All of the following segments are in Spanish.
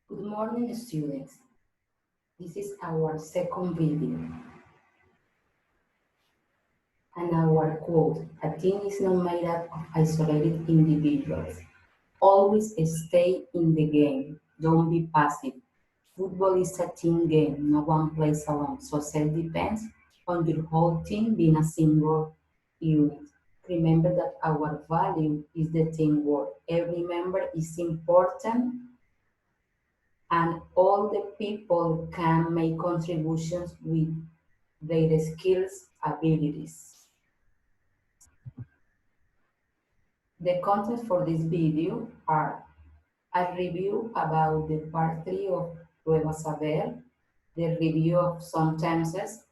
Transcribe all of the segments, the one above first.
Good morning, students. This is our second video. And our quote, a team is not made up of isolated individuals. Always stay in the game. Don't be passive. Football is a team game. No one plays alone. Success depends on your whole team being a single unit. Remember that our value is the teamwork. Every member is important and all the people can make contributions with their skills, abilities. The content for this video are a review about the part 3 of Prueba Saber, the review of some tenses,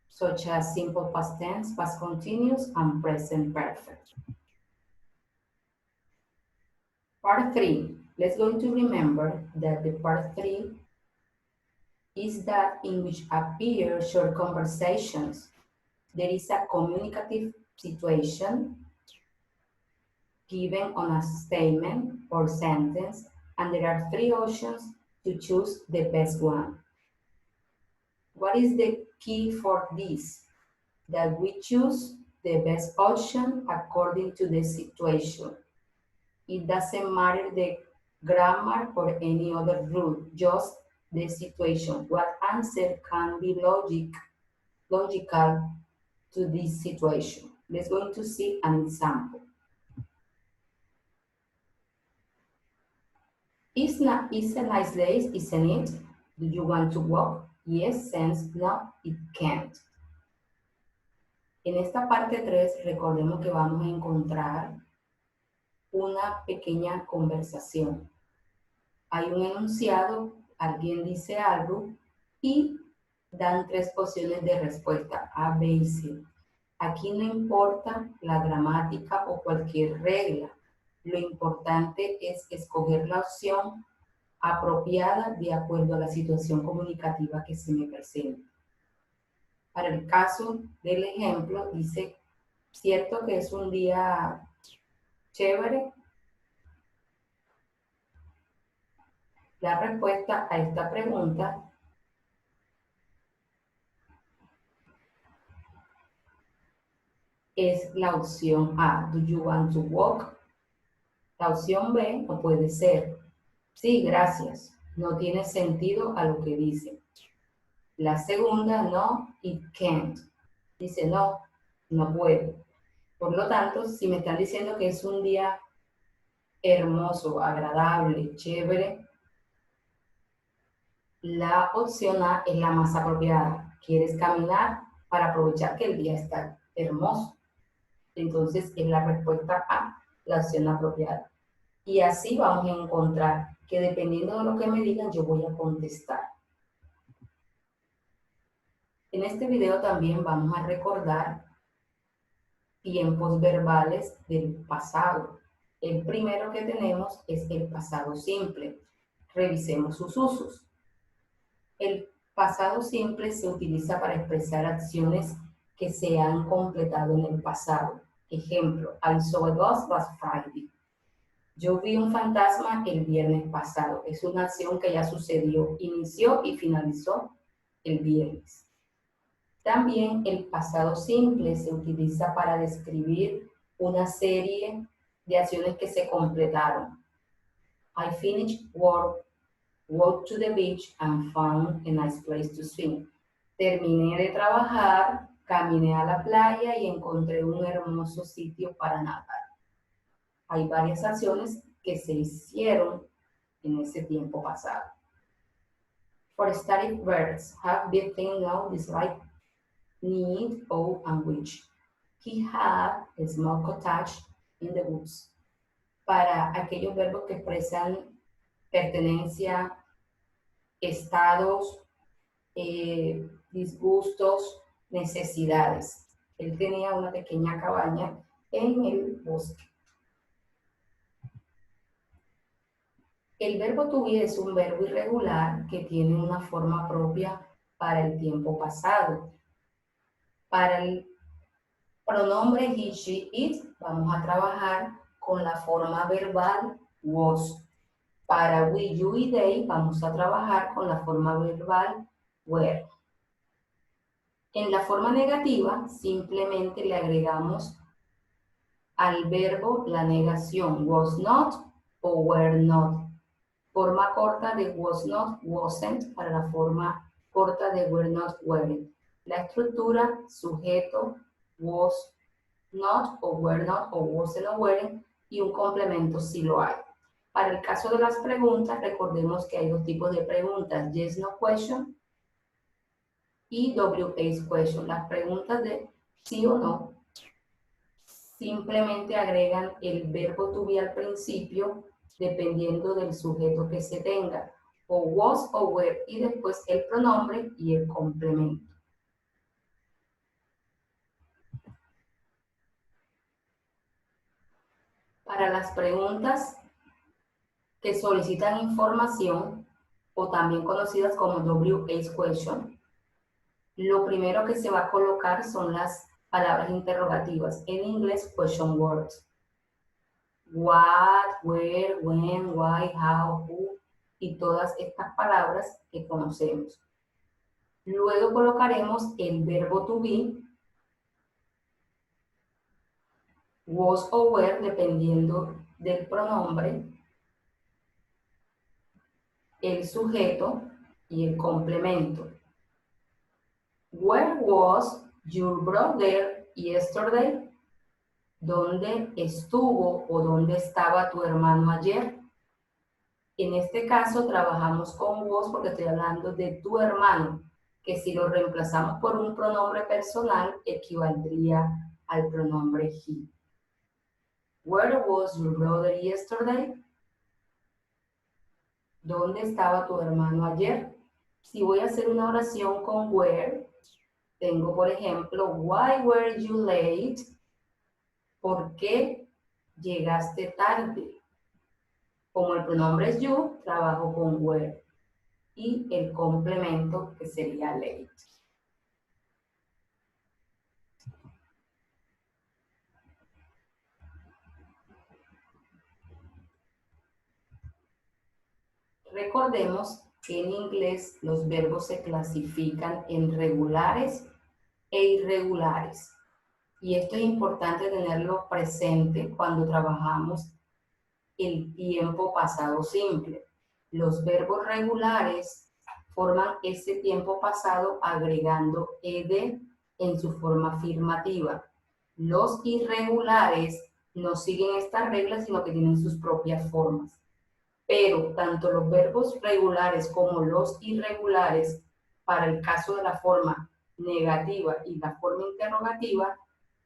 such as simple past tense, past continuous, and present perfect. Part 3, let's going to remember that the part 3 is that in which appear short conversations. There is a communicative situation given on a statement or sentence, and there are three options to choose the best one. What is the key for this? That we choose the best option according to the situation. It doesn't matter the grammar or any other rule, just the situation. What answer can be logical to this situation? Let's going to see an example. It's a nice day, isn't it? Do you want to walk? Yes, since no, it can't. En esta parte 3, recordemos que vamos a encontrar una pequeña conversación. Hay un enunciado, alguien dice algo y dan tres opciones de respuesta, A, B y C. Aquí no importa la gramática o cualquier regla. Lo importante es escoger la opción apropiada de acuerdo a la situación comunicativa que se me presenta. Para el caso del ejemplo, dice, ¿cierto que es un día chévere? La respuesta a esta pregunta es la opción A, do you want to walk? La opción B no puede ser, sí, gracias, no tiene sentido a lo que dice. La segunda, no, it can't. Dice, no, no puede. Por lo tanto, si me están diciendo que es un día hermoso, agradable, chévere, la opción A es la más apropiada. ¿Quieres caminar para aprovechar que el día está hermoso? Entonces es la respuesta A, la opción apropiada. Y así vamos a encontrar que dependiendo de lo que me digan, yo voy a contestar. En este video también vamos a recordar tiempos verbales del pasado. El primero que tenemos es el pasado simple. Revisemos sus usos. El pasado simple se utiliza para expresar acciones que se han completado en el pasado. Ejemplo, I saw a ghost last Friday. Yo vi un fantasma el viernes pasado. Es una acción que ya sucedió, inició y finalizó el viernes. También el pasado simple se utiliza para describir una serie de acciones que se completaron. I finished work, walked to the beach and found a nice place to swim. Terminé de trabajar, caminé a la playa y encontré un hermoso sitio para nadar. Hay varias acciones que se hicieron en ese tiempo pasado. For static verbs, have, be, think, know, dislike, need, owe, and which. He had a small cottage in the woods. Para aquellos verbos que expresan pertenencia, estados, disgustos, necesidades. Él tenía una pequeña cabaña en el bosque. El verbo to be es un verbo irregular que tiene una forma propia para el tiempo pasado. Para el pronombre he, she, it, vamos a trabajar con la forma verbal was. Para we, you y they vamos a trabajar con la forma verbal were. En la forma negativa simplemente le agregamos al verbo la negación was not o were not. Forma corta de was not, wasn't, para la forma corta de were not, weren't. La estructura, sujeto, was not o were not o wasn't o weren't y un complemento si lo hay. Para el caso de las preguntas, recordemos que hay dos tipos de preguntas, yes, no question y WH question. Las preguntas de sí o no simplemente agregan el verbo to be al principio dependiendo del sujeto que se tenga, o was o were, y después el pronombre y el complemento. Para las preguntas que solicitan información, o también conocidas como WH question, lo primero que se va a colocar son las palabras interrogativas, en inglés question words. What, where, when, why, how, who, y todas estas palabras que conocemos. Luego colocaremos el verbo to be, was o were, dependiendo del pronombre, el sujeto y el complemento. Where was your brother yesterday? ¿Dónde estuvo o dónde estaba tu hermano ayer? En este caso trabajamos con was porque estoy hablando de tu hermano, que si lo reemplazamos por un pronombre personal equivaldría al pronombre he. Where was your brother yesterday? ¿Dónde estaba tu hermano ayer? Si voy a hacer una oración con where, tengo por ejemplo, why were you late? ¿Por qué llegaste tarde? Como el pronombre es you, trabajo con were y el complemento que sería late. Recordemos que en inglés los verbos se clasifican en regulares e irregulares. Y esto es importante tenerlo presente cuando trabajamos el tiempo pasado simple. Los verbos regulares forman ese tiempo pasado agregando ed en su forma afirmativa. Los irregulares no siguen estas reglas, sino que tienen sus propias formas. Pero tanto los verbos regulares como los irregulares, para el caso de la forma negativa y la forma interrogativa,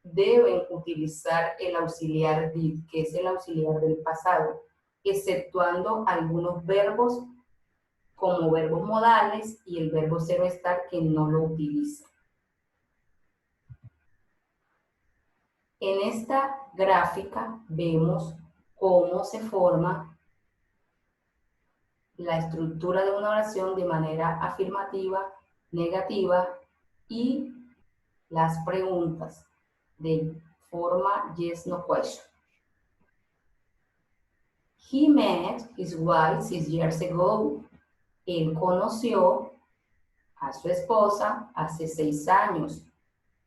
deben utilizar el auxiliar did, que es el auxiliar del pasado, exceptuando algunos verbos como verbos modales y el verbo ser o estar que no lo utilizan. En esta gráfica vemos cómo se forma la estructura de una oración de manera afirmativa, negativa y las preguntas de forma yes, no question. He met his wife 6 years ago. Él conoció a su esposa hace 6 años.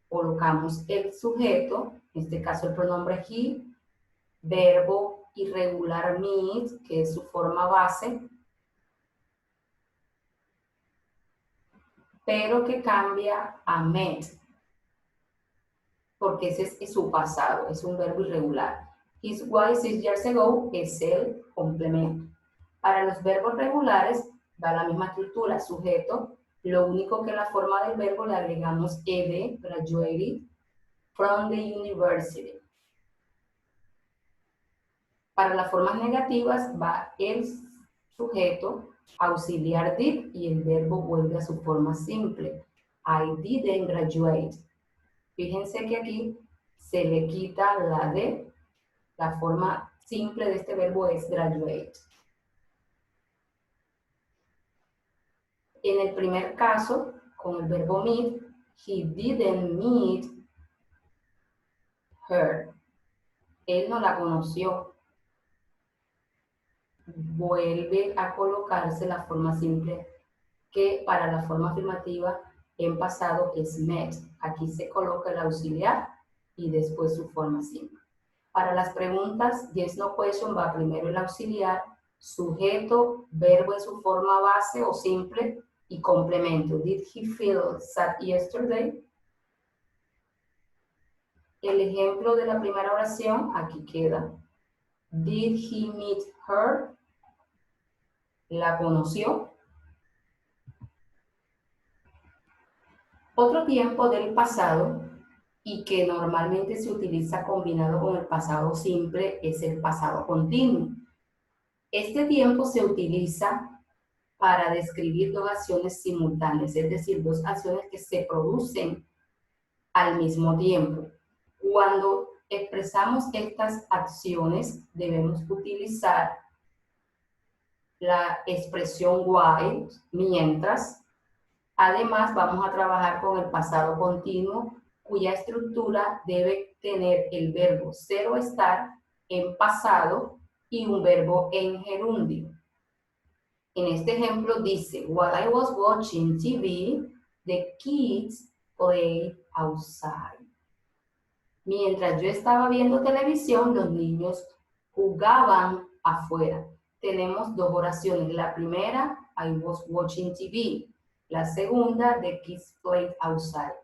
Colocamos el sujeto, en este caso el pronombre he, verbo irregular meet, que es su forma base, pero que cambia a met, porque ese es su pasado, es un verbo irregular. His wife 6 years ago es el complemento. Para los verbos regulares da la misma estructura, sujeto, lo único que en la forma del verbo le agregamos ed, graduated from the university. Para las formas negativas va el sujeto, auxiliar did y el verbo vuelve a su forma simple. I didn't graduate. Fíjense que aquí se le quita la de, la forma simple de este verbo es graduate. En el primer caso, con el verbo meet, he didn't meet her. Él no la conoció. vuelve a colocarse la forma simple, que para la forma afirmativa en pasado es met. Aquí se coloca el auxiliar y después su forma simple. Para las preguntas yes, no question va primero el auxiliar, sujeto, verbo en su forma base o simple y complemento. Did he feel sad yesterday? El ejemplo de la primera oración aquí queda. Did he meet her? ¿La conoció? Otro tiempo del pasado y que normalmente se utiliza combinado con el pasado simple es el pasado continuo. Este tiempo se utiliza para describir dos acciones simultáneas, es decir, dos acciones que se producen al mismo tiempo. Cuando expresamos estas acciones, debemos utilizar la expresión while, mientras. Además, vamos a trabajar con el pasado continuo, cuya estructura debe tener el verbo ser o estar en pasado y un verbo en gerundio. En este ejemplo dice, while I was watching TV, the kids played outside. Mientras yo estaba viendo televisión, los niños jugaban afuera. Tenemos dos oraciones. La primera, I was watching TV. La segunda, the kids played outside.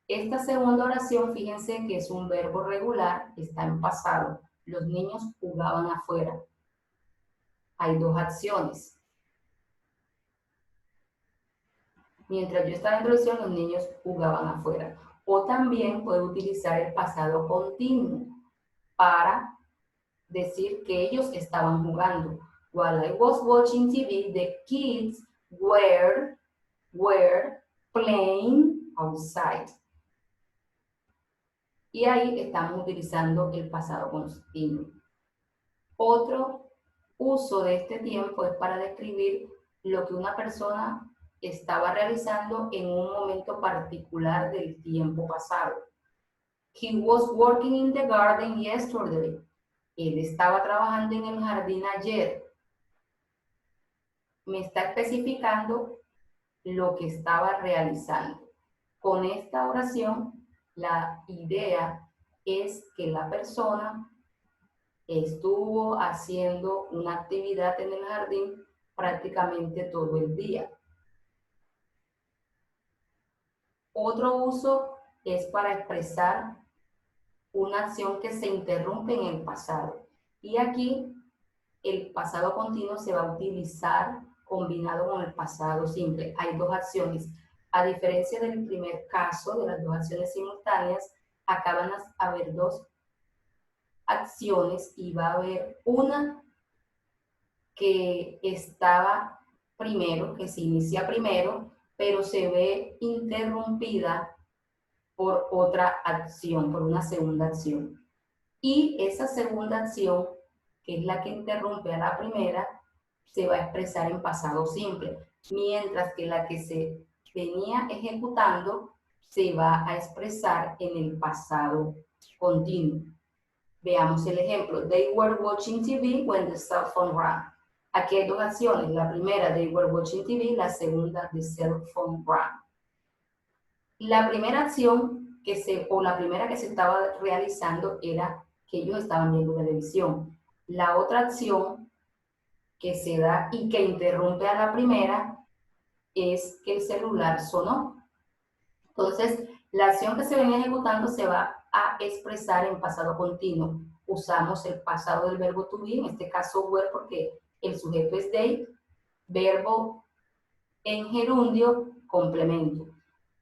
Esta segunda oración, fíjense que es un verbo regular, está en pasado. Los niños jugaban afuera. Hay dos acciones. Mientras yo estaba en televisión, los niños jugaban afuera. O también puede utilizar el pasado continuo para decir que ellos estaban jugando. While I was watching TV, the kids were playing outside. Y ahí estamos utilizando el pasado continuo. Otro uso de este tiempo es para describir lo que una persona estaba realizando en un momento particular del tiempo pasado. He was working in the garden yesterday. Él estaba trabajando en el jardín ayer. Me está especificando lo que estaba realizando. Con esta oración, la idea es que la persona estuvo haciendo una actividad en el jardín prácticamente todo el día. Otro uso es para expresar una acción que se interrumpe en el pasado. Y aquí el pasado continuo se va a utilizar combinado con el pasado simple. Hay dos acciones. A diferencia del primer caso, de las dos acciones simultáneas, acá van a haber dos acciones y va a haber una que estaba primero, que se inicia primero, pero se ve interrumpida por otra acción, por una segunda acción. Y esa segunda acción, que es la que interrumpe a la primera, se va a expresar en pasado simple, mientras que la que se venía ejecutando se va a expresar en el pasado continuo. Veamos el ejemplo. They were watching TV when the cell phone rang. Aquí hay dos acciones. La primera, they were watching TV. La segunda, the cell phone rang. La primera acción la primera que se estaba realizando era que ellos estaban viendo televisión. La otra acción que se da y que interrumpe a la primera es que el celular sonó. Entonces, la acción que se venía ejecutando se va a expresar en pasado continuo. Usamos el pasado del verbo to be, en este caso were, porque el sujeto es they, verbo en gerundio, complemento.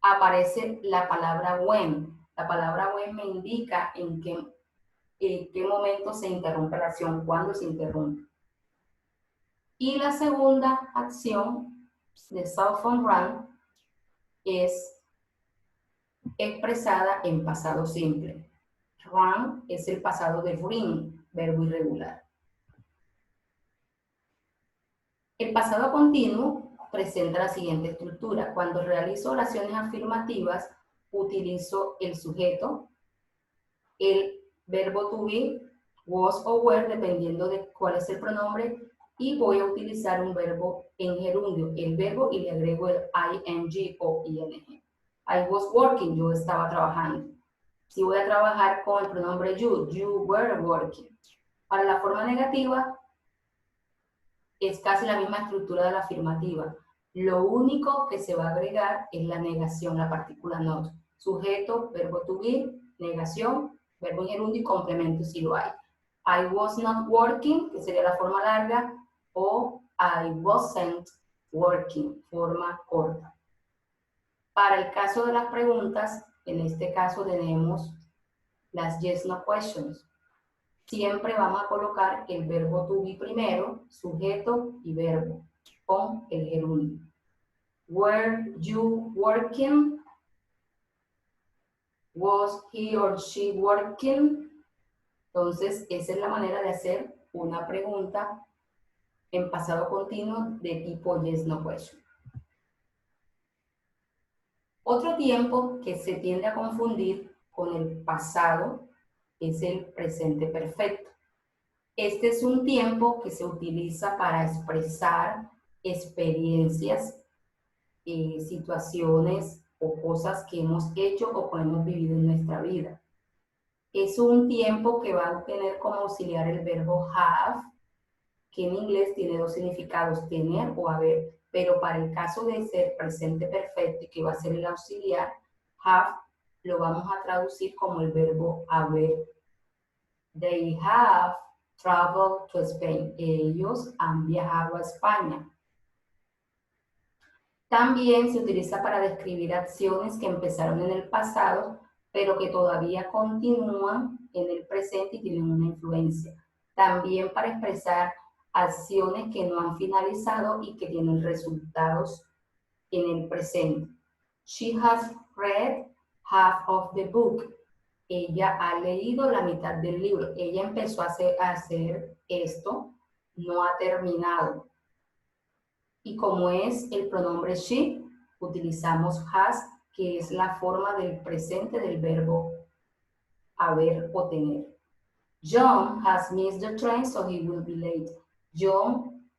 Aparece la palabra when. La palabra when me indica en qué momento se interrumpe la acción, cuándo se interrumpe. Y la segunda acción de cell phone rang es expresada en pasado simple. Rang es el pasado de ring, verbo irregular. El pasado continuo presenta la siguiente estructura. Cuando realizo oraciones afirmativas, utilizo el sujeto, el verbo to be was o were, dependiendo de cuál es el pronombre, y voy a utilizar un verbo en gerundio, el verbo, y le agrego el ing o ing. I was working, yo estaba trabajando. Si voy a trabajar con el pronombre you were working. Para la forma negativa, es casi la misma estructura de la afirmativa. Lo único que se va a agregar es la negación, la partícula not. Sujeto, verbo to be, negación, verbo en gerundio y complemento si lo hay. I was not working, que sería la forma larga, o I wasn't working, forma corta. Para el caso de las preguntas, en este caso tenemos las yes, no questions. Siempre vamos a colocar el verbo to be primero, sujeto y verbo, con el gerundio. Were you working? Was he or she working? Entonces, esa es la manera de hacer una pregunta en pasado continuo de tipo yes, no question. Otro tiempo que se tiende a confundir con el pasado es el presente perfecto. Este es un tiempo que se utiliza para expresar experiencias, situaciones o cosas que hemos hecho o que hemos vivido en nuestra vida. Es un tiempo que va a tener como auxiliar el verbo have, que en inglés tiene dos significados, tener o haber, pero para el caso de ser presente perfecto y que va a ser el auxiliar, have lo vamos a traducir como el verbo haber. They have traveled to Spain. Ellos han viajado a España. También se utiliza para describir acciones que empezaron en el pasado, pero que todavía continúan en el presente y tienen una influencia. También para expresar acciones que no han finalizado y que tienen resultados en el presente. She has read half of the book. Ella ha leído la mitad del libro. Ella empezó a hacer esto, no ha terminado. Y como es el pronombre she, utilizamos has, que es la forma del presente del verbo haber o tener. John has missed the train, so he will be late. John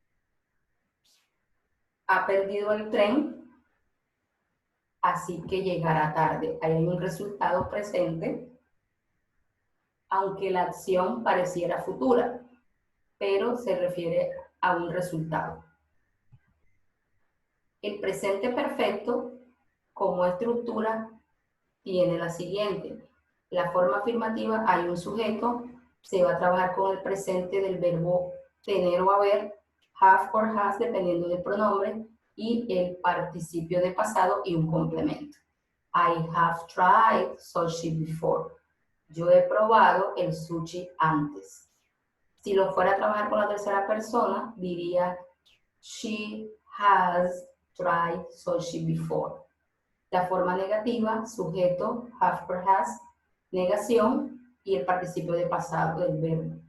ha perdido el tren, así que llegará tarde. Ahí hay un resultado presente, aunque la acción pareciera futura, pero se refiere a un resultado. El presente perfecto, como estructura, tiene la siguiente. La forma afirmativa, hay un sujeto, se va a trabajar con el presente del verbo tener o haber, have or has, dependiendo del pronombre, y el participio de pasado y un complemento. I have tried sushi before. Yo he probado el sushi antes. Si lo fuera a trabajar con la tercera persona, diría she has tried sushi before. La forma negativa, sujeto, have or has, negación y el participio de pasado del verbo.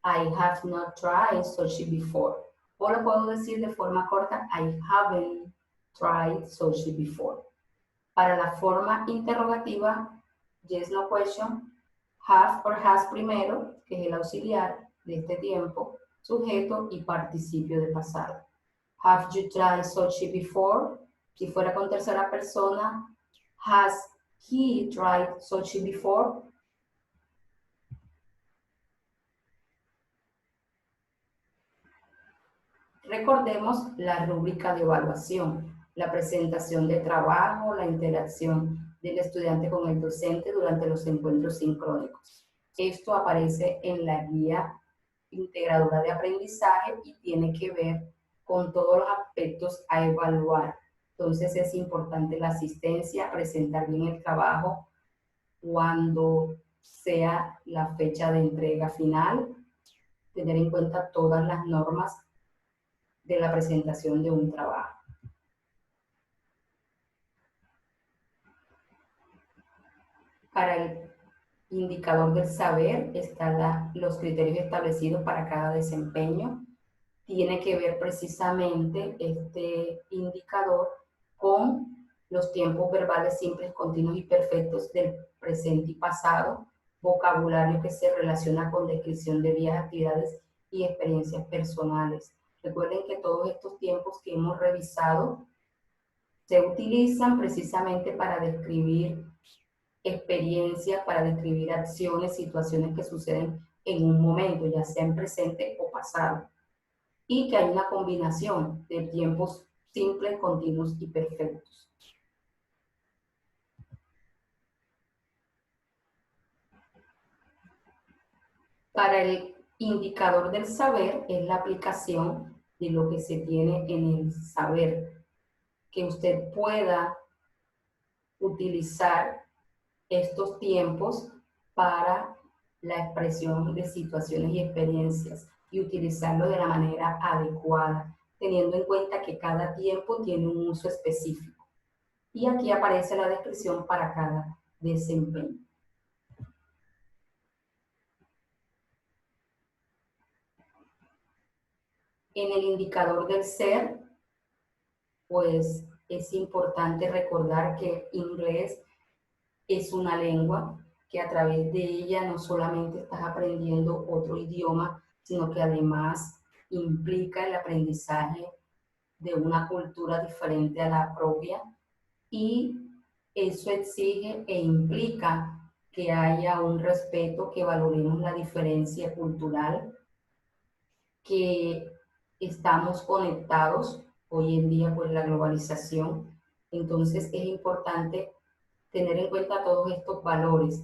I have not tried sushi before. O lo puedo decir de forma corta, I haven't tried sushi before. Para la forma interrogativa, yes, no question, have or has primero, que es el auxiliar de este tiempo, sujeto y participio de pasado. Have you tried sushi before? Si fuera con tercera persona, has he tried sushi before? Recordemos la rúbrica de evaluación, la presentación de trabajo, la interacción del estudiante con el docente durante los encuentros sincrónicos. Esto aparece en la guía integradora de aprendizaje y tiene que ver con todos los aspectos a evaluar. Entonces es importante la asistencia, presentar bien el trabajo cuando sea la fecha de entrega final, tener en cuenta todas las normas de la presentación de un trabajo. Para el indicador del saber están los criterios establecidos para cada desempeño. Tiene que ver precisamente este indicador con los tiempos verbales simples, continuos y perfectos del presente y pasado, vocabulario que se relaciona con descripción de vías, actividades y experiencias personales. Recuerden que todos estos tiempos que hemos revisado se utilizan precisamente para describir experiencias, para describir acciones, situaciones que suceden en un momento, ya sea en presente o pasado, y que hay una combinación de tiempos simples, continuos y perfectos. Para el indicador del saber es la aplicación de lo que se tiene en el saber, que usted pueda utilizar estos tiempos para la expresión de situaciones y experiencias y utilizarlo de la manera adecuada, teniendo en cuenta que cada tiempo tiene un uso específico. Y aquí aparece la descripción para cada desempeño. En el indicador del ser, pues es importante recordar que inglés es una lengua que a través de ella no solamente estás aprendiendo otro idioma, sino que además implica el aprendizaje de una cultura diferente a la propia, y eso exige e implica que haya un respeto, que valoremos la diferencia cultural, que estamos conectados hoy en día por la globalización. Entonces es importante tener en cuenta todos estos valores,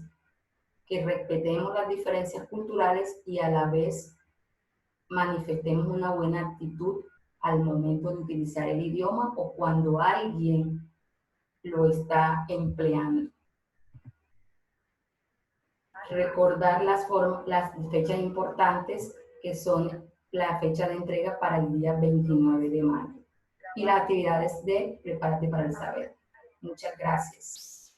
que respetemos las diferencias culturales y a la vez manifestemos una buena actitud al momento de utilizar el idioma o cuando alguien lo está empleando. Recordar las fechas importantes, que son la fecha de entrega para el día 29 de mayo y las actividades de Prepárate para el Saber. Muchas gracias.